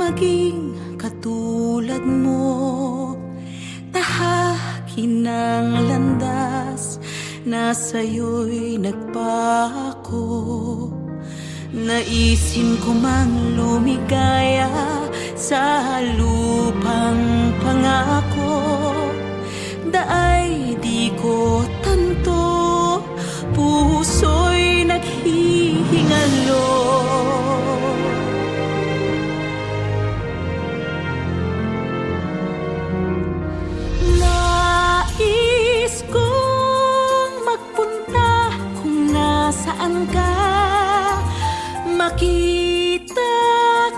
maging katulad mo. Tahakin ng landas na sa'yo'y nagpako. Naisin ko mang lumigaya sa lupang pangako. Daay di ko tanto, puso'y naghihingalo. Nais kong magpunta kung nasaan ka, makita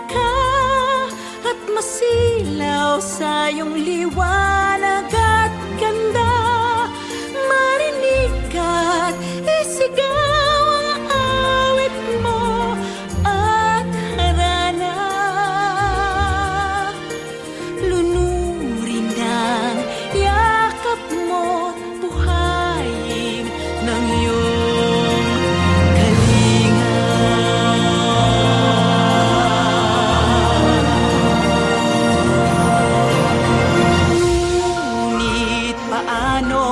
ka at masilaw sa iyong liwanag at ganda. Marinig ka't isigaw ang awit mo at harana. Lunurin ang yakap mo, buhayin ng iyong kalinga. Ngunit paano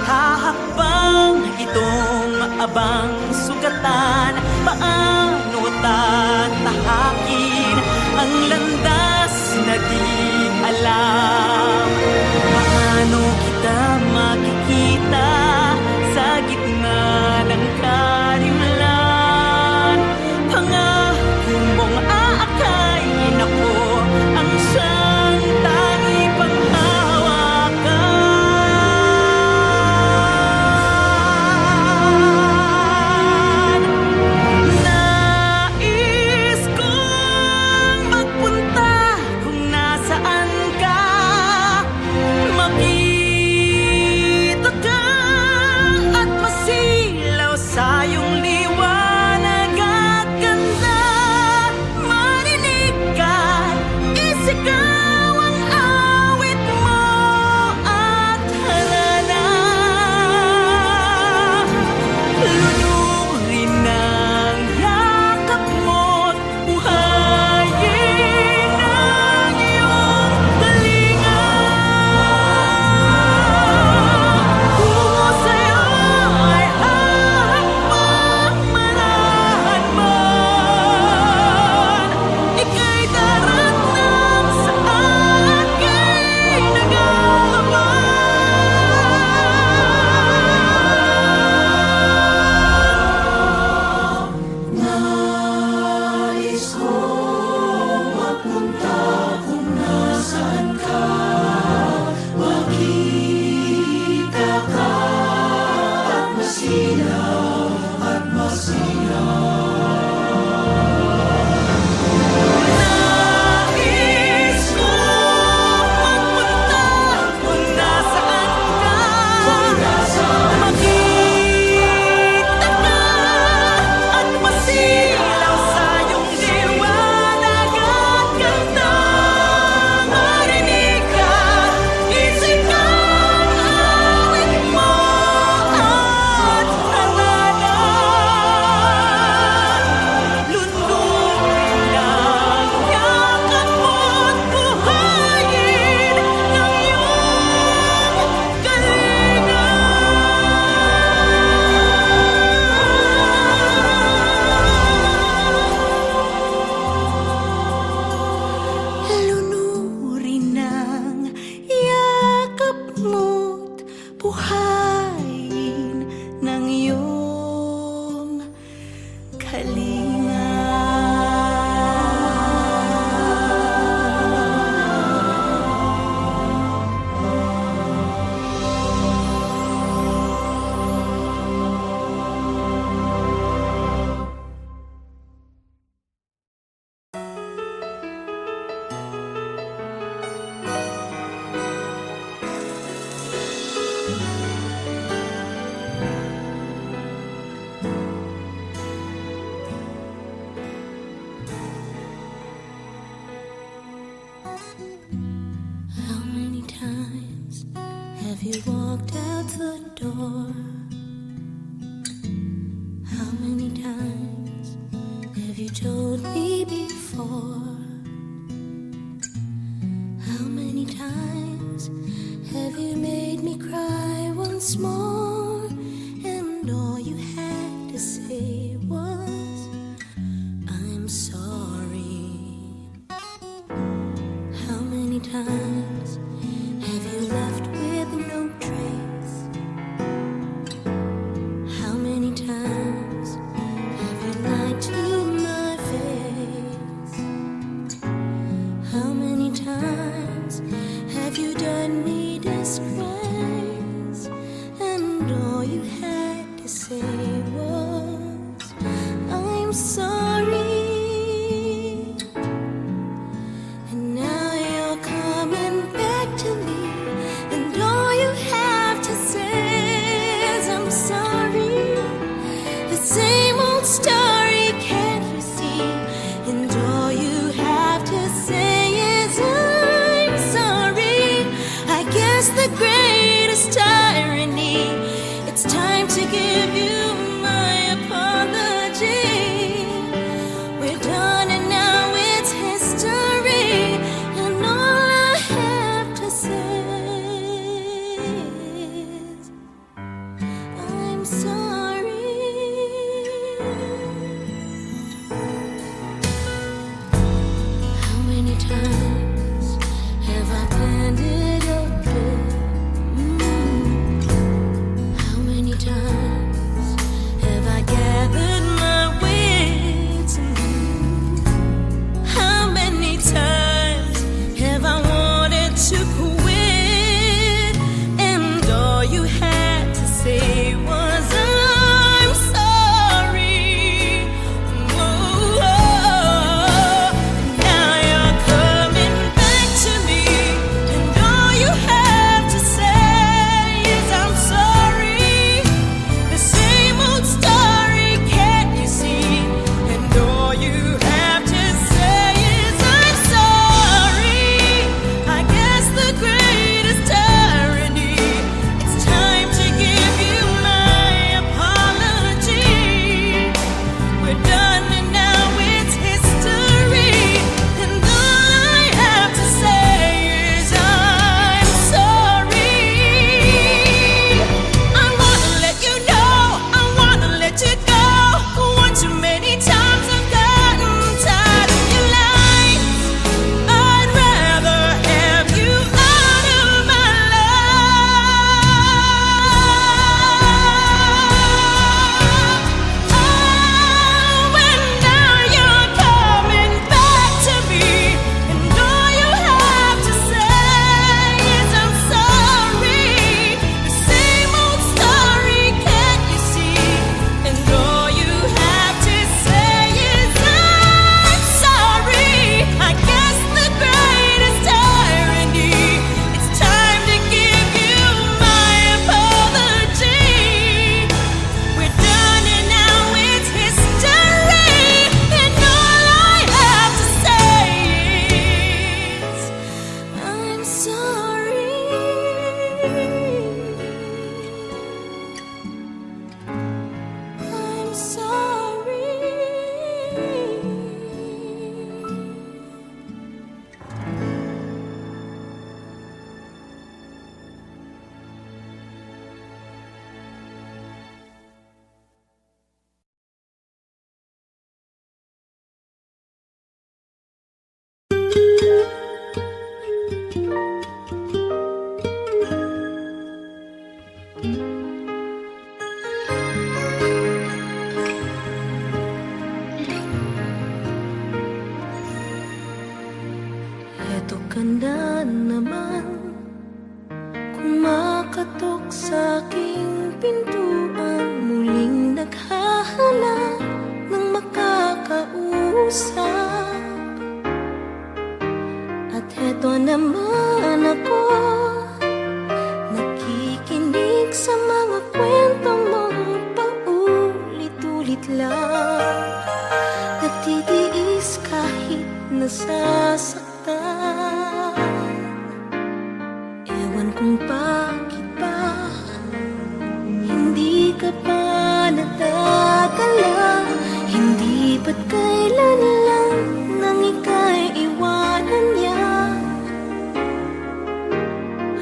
hahakbang itong abang sugatan? Paano tatahakin ang landas na di alam? Paano kita makikita sa gitna ng karimlan? Pangako mong aakayin ako, ang siyang tangi panghawakan. Nais kong magpunta kung nasaan ka, makita ka at masilaw sa iyong liwanag at ganda. Marinig ka, isigaw ang awit mo at harana. Lunurin ang yakap mo't buhayin ang iyong talinga. Tungo sa'yo ay hahakbang manahan man. Ika'y daratnang sa aking nag-aabang. Nais kong magpunta kung nasaan ka, makita ka at masilaw at Nais kong magpunta kung nasaan ka, makita ka at masilaw sa iyong liwanag at ganda. Marinig ka, isigaw ang awit mo at harana. Lunurin ang yakap mo't buhayin ng iyong kalinga. Lunurin ang yakap mo't buhayin ng iyong kalinga. How many times have you walked out the door? How many times have you told me before? once more, and all you had to say was, I'm sorry. How many times have you left with no trace? How many times have you lied to my face? How many times have you done me disgrace? And all you had to say was, I'm sorry. And now you're coming back to me, and all you have to say is, I'm sorry. The same old story, can't you see? And all you have to say is, I'm sorry. I guess the greatest irony, it's time to give you my apology. We're done and now it's history, and all I have to say is, I'm sorry. How many times have I planned it okay? How many times have I gathered my wits? How many times have I wanted to quit? And all you had to say was, I'm sorry. Oh, now you're coming back to me, and all you have to say is, I'm sorry. The same old story, can't you see? And all you have to say is, I'm sorry. I guess the greatest irony, it's time to give you my apology. We're done and now it's history, and all I have to say is, I'm sorry. I wanna let you know, I wanna let you go. One too many times I've gotten tired of your lies. I'd rather have you out of my life. Oh, and now you're coming back to me, and all you have to say is, I'm sorry. The same old story, can't you see? And all you have to say is, I'm sorry. I guess the greatest irony, it's time to give you my apology. We're done and now it's history, and all I have to say is, I'm sorry. I'm sorry. Eto ka na naman, kumakatok sa aking pintuan, muling naghahanap ng makakausap. At eto naman ako, nakikinig sa mga kwento mong paulit-ulit lang. Nagtitiis kahit nasasaktan. Ewan kung bakit ba hindi ka pa natadala. Hindi ba't kailan lang nang ika'y iwanan niya.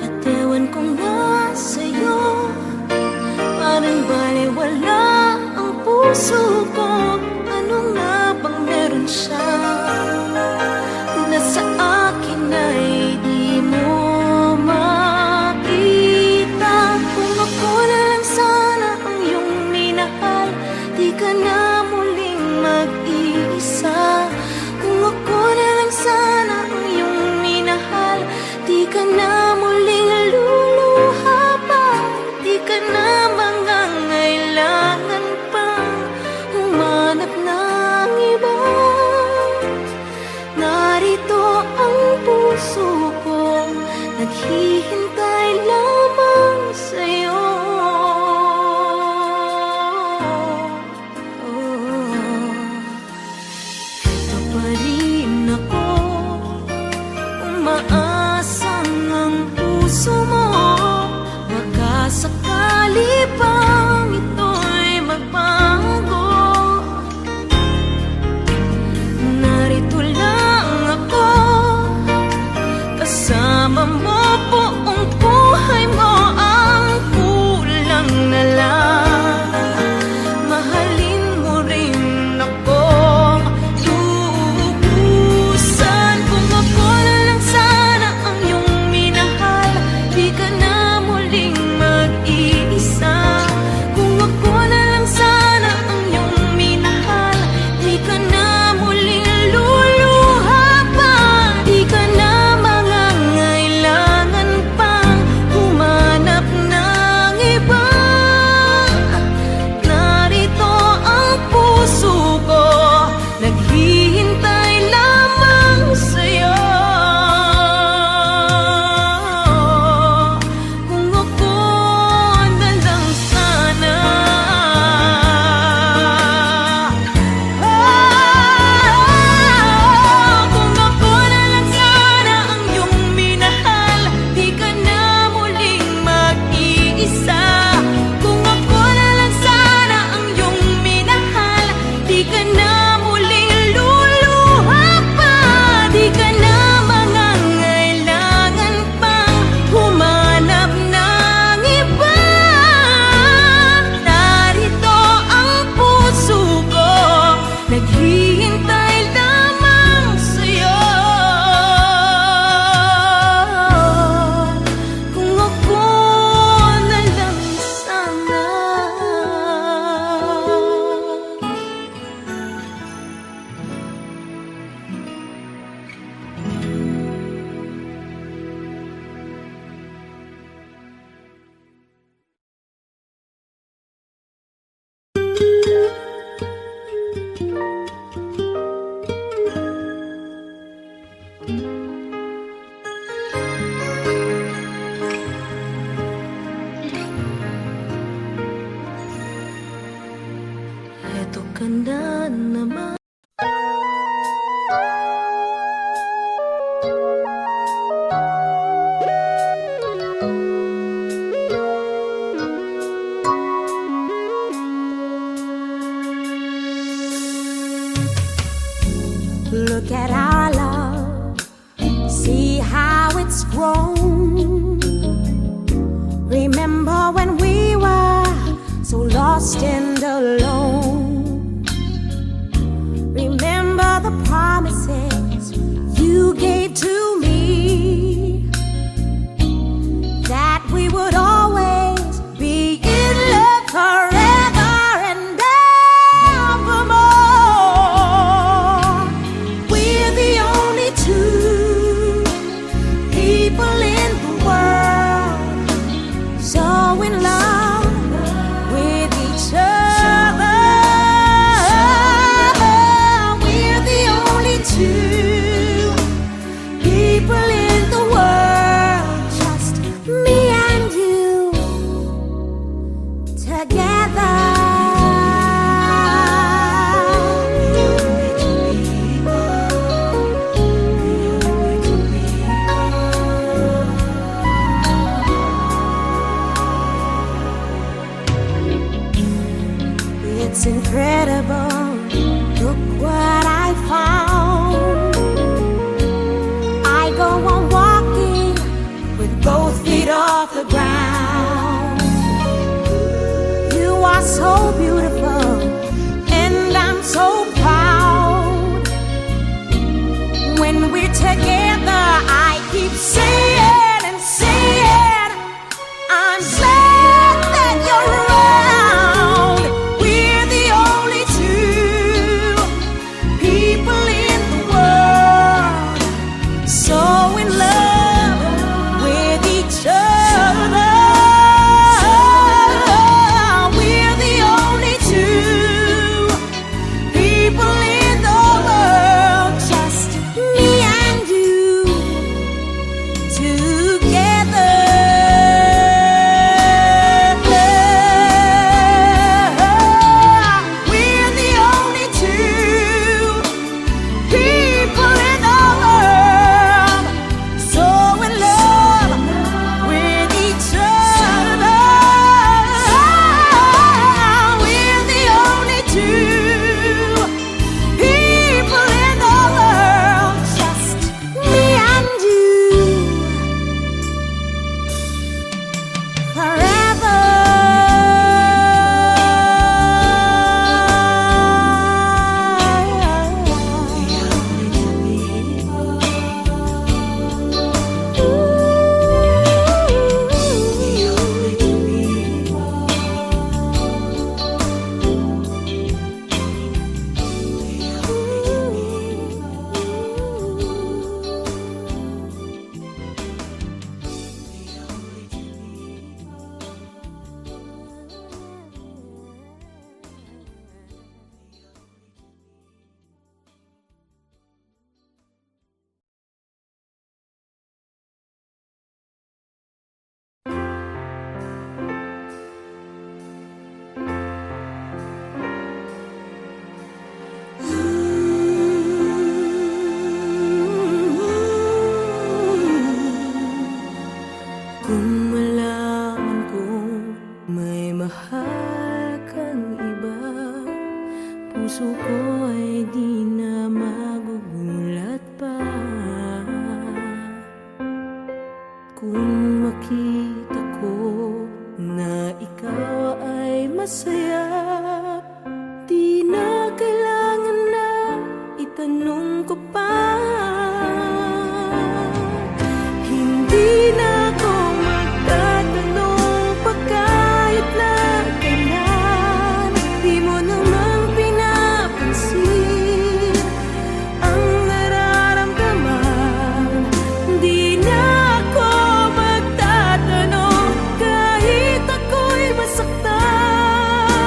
At ewan kung nasa'yo Eto ka na naman. Look at our love, see how it's grown. Remember when we were so lost and alone. Remember the promises you gave to me, that we would always be in love forever and evermore. We're the only two people in the world so in love with each other. We're the only two people in the world, just me and you together. It's incredible, look what I found. I go on walking with both feet off the ground. You are so beautiful and I'm so proud. When we're together I keep saying and saying, I'm glad that you're around. We're the only two people in the world so in love with each other. We're the only two people in the world, just me and you together. We're the only two people in the world so in love with each other. We're the only two people in the world, just me and you forever. Kung malaman kong may mahal kang iba, puso ko ay di na magugulat pa. Kung makita ko na ikaw ay masaya, di na kailangan na itanong ko pa. Hindi na ako magtatanong pa kahit na kailan. Di mo naman pinapansin ang nararamdaman. Di na ako magtatanong kahit ako'y masaktan.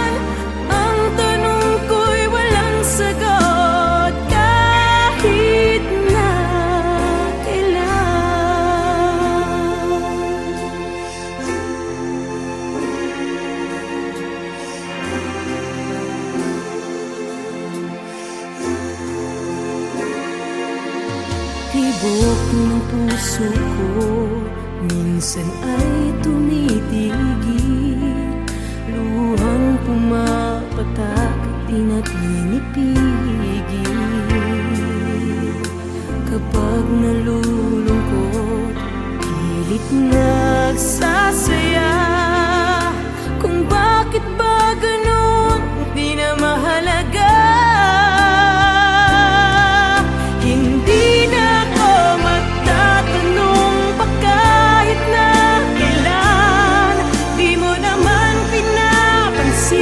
Tibok ng puso ko minsan ay tumitigil, luhang pumapatak di na't pinipigil. Kapag nalulungkot, pilit nagsasaya, kung bakit ba ganun di na mahalaga. Hindi na ako magtatanong pa kahit na kailan. Di mo naman pinapansin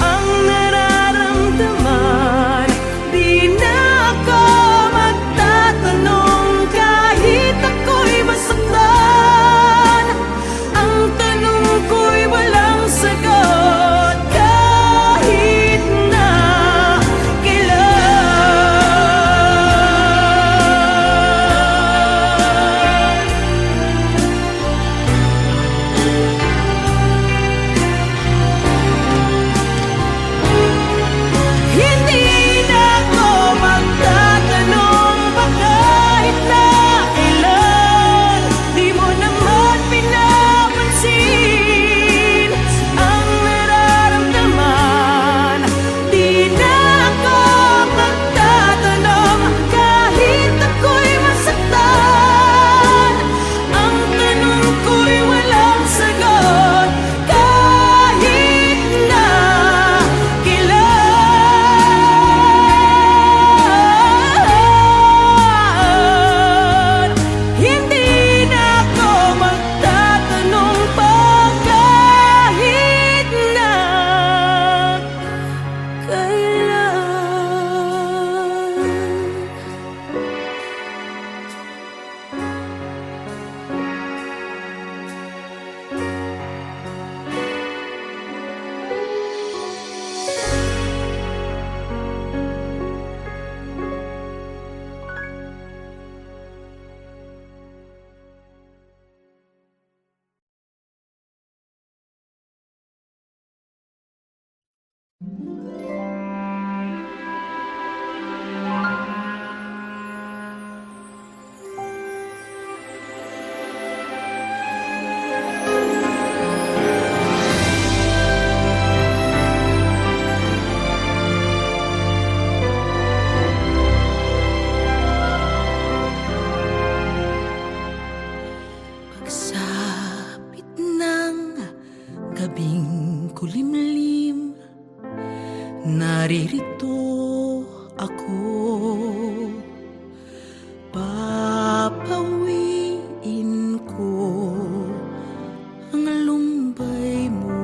ang nararamdaman. Di na ako magtatanong kahit ako'y masaktan. Ang tanong ko'y walang sagot kahit na hindi na ako magtatanong pa kahit na kailan. Di mo naman pinapansin ang nararamdaman. Di na ako magtatanong kahit ako'y masaktan. Ang tanong ko'y walang sagot kahit na kailan. Hindi na ako magtatanong pa kahit na kailan. Pagsapit ng gabing kulimlim, naririto ako. Papawiin ko ang lumbay mo.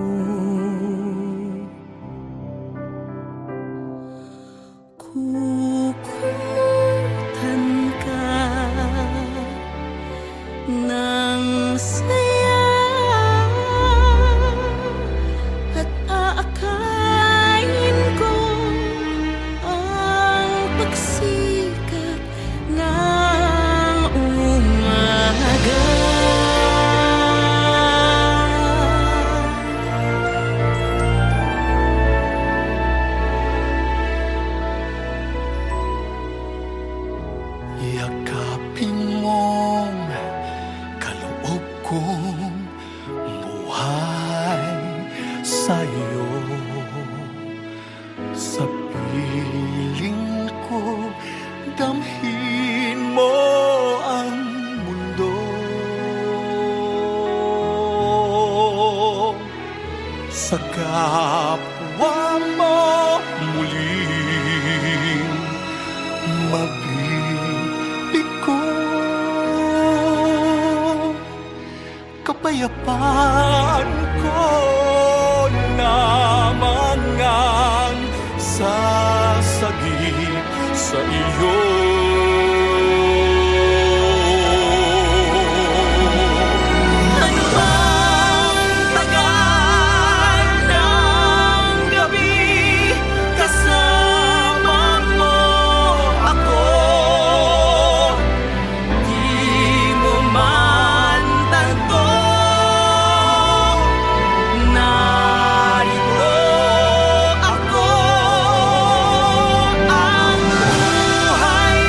Kukumutan ka ng saya at aakayin ko ang pagsikat ng umaga. Yakapin mong kaloob kong buhay sa'yo. Sa piling ko, damhin mo ang mundo. Sa kapwa mo muling mabibig ko. Kapayapaan ko lamang ang sasagip sa iyo. Ano bang tagal ng gabi kasama mo ako? Di mo man tanto, narito ako. Ang buhay